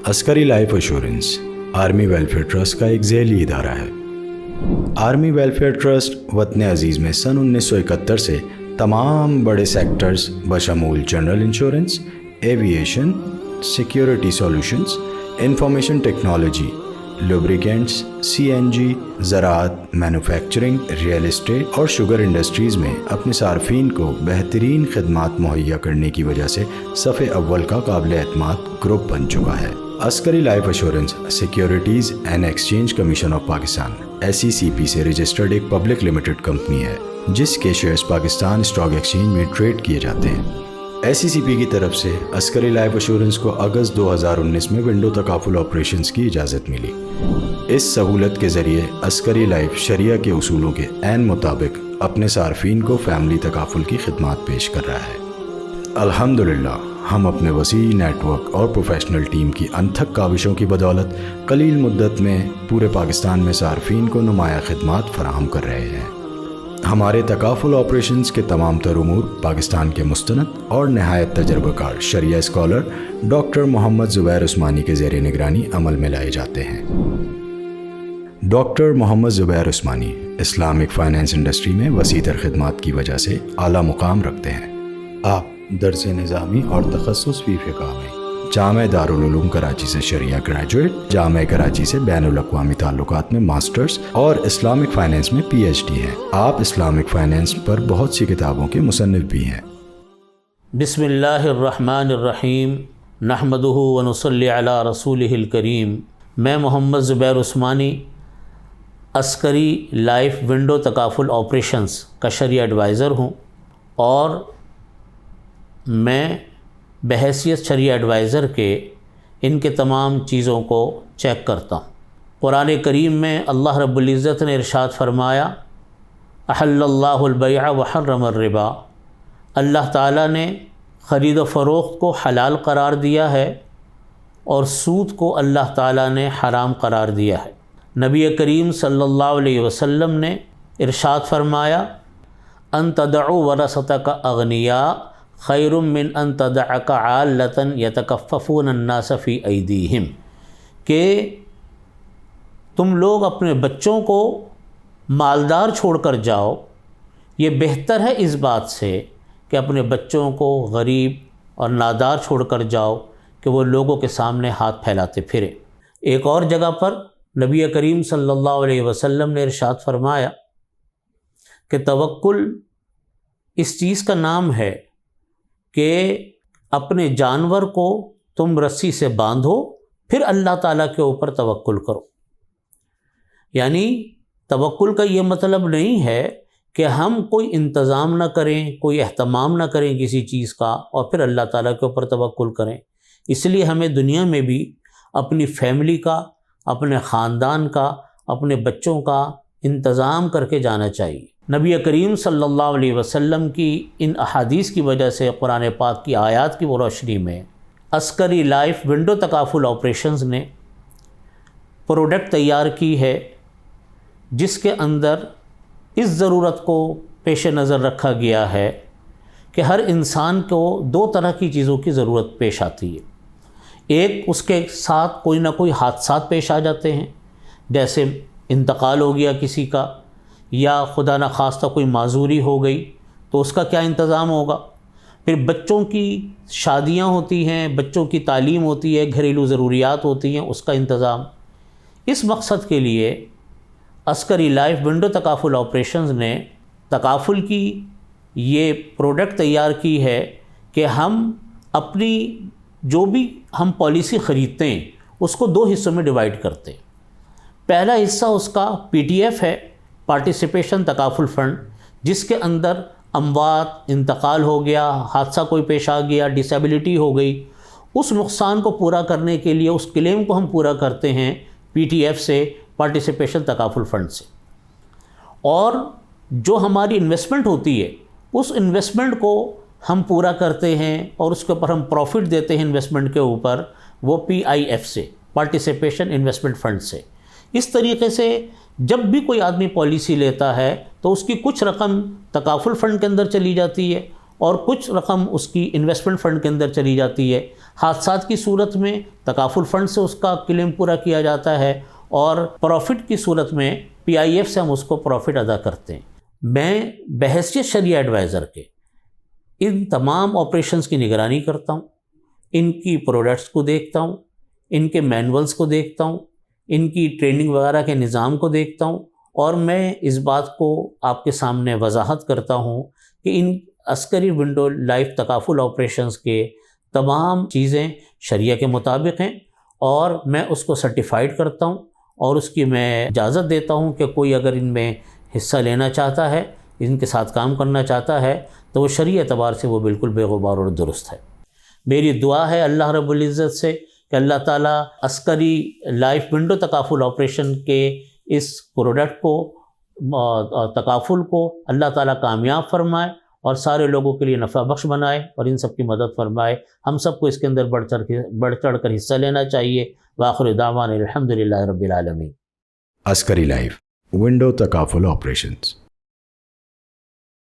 عسکری life assurance army welfare trust کا ایک ذیلی ادارہ ہے۔ آرمی ویلفیئر ٹرسٹ وطن عزیز میں سن 1971 سے تمام بڑے سیکٹرز بشمول general insurance, aviation, security solutions, information technology, lubricants, C N G, زراعت، مینوفیکچرنگ، ریئل اسٹیٹ اور شوگر انڈسٹریز میں اپنے صارفین کو بہترین خدمات مہیا کرنے کی وجہ سے صف اول کا قابل اعتماد گروپ بن چکا ہے۔ عسکری life assurance securities and exchange commission of Pakistan SECP سے رجسٹرڈ ایک پبلک لمیٹڈ کمپنی ہے جس کے شیئرز پاکستان اسٹاک ایکسچینج میں ٹریڈ کیے جاتے ہیں۔ SECP کی طرف سے عسکری لائف ایشورنس کو اگست 2019 میں ونڈو تکافل آپریشنز کی اجازت ملی۔ اس سہولت کے ذریعے عسکری لائف شریعہ کے اصولوں کے عین مطابق اپنے صارفین کو فیملی تکافل کی خدمات پیش کر رہا ہے۔ الحمدللہ ہم اپنے وسیع نیٹ ورک اور پروفیشنل ٹیم کی انتھک کاوشوں کی بدولت قلیل مدت میں پورے پاکستان میں صارفین کو نمایاں خدمات فراہم کر رہے ہیں۔ ہمارے تکافل آپریشنز کے تمام تر امور پاکستان کے مستند اور نہایت تجربہ کار شریعہ اسکالر ڈاکٹر محمد زبیر عثمانی کے زیر نگرانی عمل میں لائے جاتے ہیں۔ ڈاکٹر محمد زبیر عثمانی اسلامک فائنانس انڈسٹری میں وسیع تر خدمات کی وجہ سے اعلیٰ مقام رکھتے ہیں۔ آپ درس نظامی اور تخصص فی فقہ میں جامعہ دارالعلوم کراچی سے شریعہ گریجویٹ، جامعہ کراچی سے بین الاقوامی تعلقات میں ماسٹرز اور اسلامک فائنانس میں PhD ہیں۔ آپ اسلامک فائنانس پر بہت سی کتابوں کے مصنف بھی ہیں۔ بسم اللہ الرحمن الرحیم، نحمدہ ونصلی علی رسولہ الکریم۔ میں محمد زبیر عثمانی عسکری لائف ونڈو تکافل آپریشنز کا شرعی ایڈوائزر ہوں اور میں بحیثیت شرعی ایڈوائزر کے ان کے تمام چیزوں کو چیک کرتا ہوں۔ قرآن کریم میں اللہ رب العزت نے ارشاد فرمایا، احل اللہ البیع وحرم الربا، اللہ تعالیٰ نے خرید و فروخت کو حلال قرار دیا ہے اور سود کو اللہ تعالیٰ نے حرام قرار دیا ہے۔ نبی کریم صلی اللہ علیہ وسلم نے ارشاد فرمایا، ان تدعوا ورثتک اغنیاء خیر من ان تدعک عالۃ یتکففون الناس فی ایدیہم، کہ تم لوگ اپنے بچوں کو مالدار چھوڑ کر جاؤ، یہ بہتر ہے اس بات سے کہ اپنے بچوں کو غریب اور نادار چھوڑ کر جاؤ کہ وہ لوگوں کے سامنے ہاتھ پھیلاتے پھرے۔ ایک اور جگہ پر نبی کریم صلی اللہ علیہ وسلم نے ارشاد فرمایا کہ توکل اس چیز کا نام ہے کہ اپنے جانور کو تم رسی سے باندھو پھر اللہ تعالیٰ کے اوپر توکل کرو۔ یعنی توکل کا یہ مطلب نہیں ہے کہ ہم کوئی انتظام نہ کریں، کوئی اہتمام نہ کریں کسی چیز کا اور پھر اللہ تعالیٰ کے اوپر توکل کریں۔ اس لیے ہمیں دنیا میں بھی اپنی فیملی کا، اپنے خاندان کا، اپنے بچوں کا انتظام کر کے جانا چاہیے۔ نبی کریم صلی اللہ علیہ وسلم کی ان احادیث کی وجہ سے قرآن پاک کی آیات کی روشنی میں عسکری لائف ونڈو تکافل آپریشنز نے پروڈکٹ تیار کی ہے جس کے اندر اس ضرورت کو پیش نظر رکھا گیا ہے کہ ہر انسان کو دو طرح کی چیزوں کی ضرورت پیش آتی ہے۔ ایک، اس کے ساتھ کوئی نہ کوئی حادثات پیش آ جاتے ہیں، جیسے انتقال ہو گیا کسی کا، یا خدا نخواستہ کوئی معذوری ہو گئی تو اس کا کیا انتظام ہوگا۔ پھر بچوں کی شادیاں ہوتی ہیں، بچوں کی تعلیم ہوتی ہے، گھریلو ضروریات ہوتی ہیں، اس کا انتظام۔ اس مقصد کے لیے عسکری لائف ونڈو تکافل آپریشنز نے تکافل کی یہ پروڈکٹ تیار کی ہے کہ ہم اپنی جو بھی ہم پالیسی خریدتے ہیں اس کو دو حصوں میں ڈیوائیڈ کرتے ہیں۔ پہلا حصہ اس کا PTF ہے، پارٹیسپیشن تکافل فنڈ، جس کے اندر اموات، انتقال ہو گیا، حادثہ کوئی پیش آ گیا، ڈسیبلٹی ہو گئی، اس نقصان کو پورا کرنے کے لیے اس کلیم کو ہم پورا کرتے ہیں PTF سے، پارٹیسپیشن تکافل فنڈ سے۔ اور جو ہماری انویسٹمنٹ ہوتی ہے اس انویسٹمنٹ کو ہم پورا کرتے ہیں اور اس کے اوپر ہم پروفٹ دیتے ہیں انویسٹمنٹ کے اوپر، وہ PIF سے، پارٹیسپیشن انویسٹمنٹ فنڈ سے۔ اس طریقے سے جب بھی کوئی آدمی پالیسی لیتا ہے تو اس کی کچھ رقم تکافل فنڈ کے اندر چلی جاتی ہے اور کچھ رقم اس کی انویسٹمنٹ فنڈ کے اندر چلی جاتی ہے. حادثات کی صورت میں تکافل فنڈ سے اس کا کلیم پورا کیا جاتا ہے اور پروفٹ کی صورت میں PIF سے ہم اس کو پروفٹ ادا کرتے ہیں. میں بحیثیت شرعی ایڈوائزر کے ان تمام آپریشنز کی نگرانی کرتا ہوں، ان کی پروڈکٹس کو دیکھتا ہوں، ان کے مینولز کو دیکھتا ہوں، ان کی ٹریننگ وغیرہ کے نظام کو دیکھتا ہوں، اور میں اس بات کو آپ کے سامنے وضاحت کرتا ہوں کہ ان عسکری ونڈو لائف تکافل آپریشنز کے تمام چیزیں شریعہ کے مطابق ہیں، اور میں اس کو سرٹیفائیڈ کرتا ہوں اور اس کی میں اجازت دیتا ہوں کہ کوئی اگر ان میں حصہ لینا چاہتا ہے، ان کے ساتھ کام کرنا چاہتا ہے، تو وہ شرعی اعتبار سے وہ بالکل بے غبار اور درست ہے. میری دعا ہے اللہ رب العزت سے کہ اللہ تعالیٰ عسکری لائف ونڈو تکافل آپریشن کے اس پروڈکٹ کو تکافل کو اللہ تعالیٰ کامیاب فرمائے اور سارے لوگوں کے لیے نفع بخش بنائے اور ان سب کی مدد فرمائے. ہم سب کو اس کے اندر بڑھ چڑھ کر حصہ لینا چاہیے. وآخر دعوانا الحمدللہ رب العالمین. عسکری لائف ونڈو تکافل آپریشنز.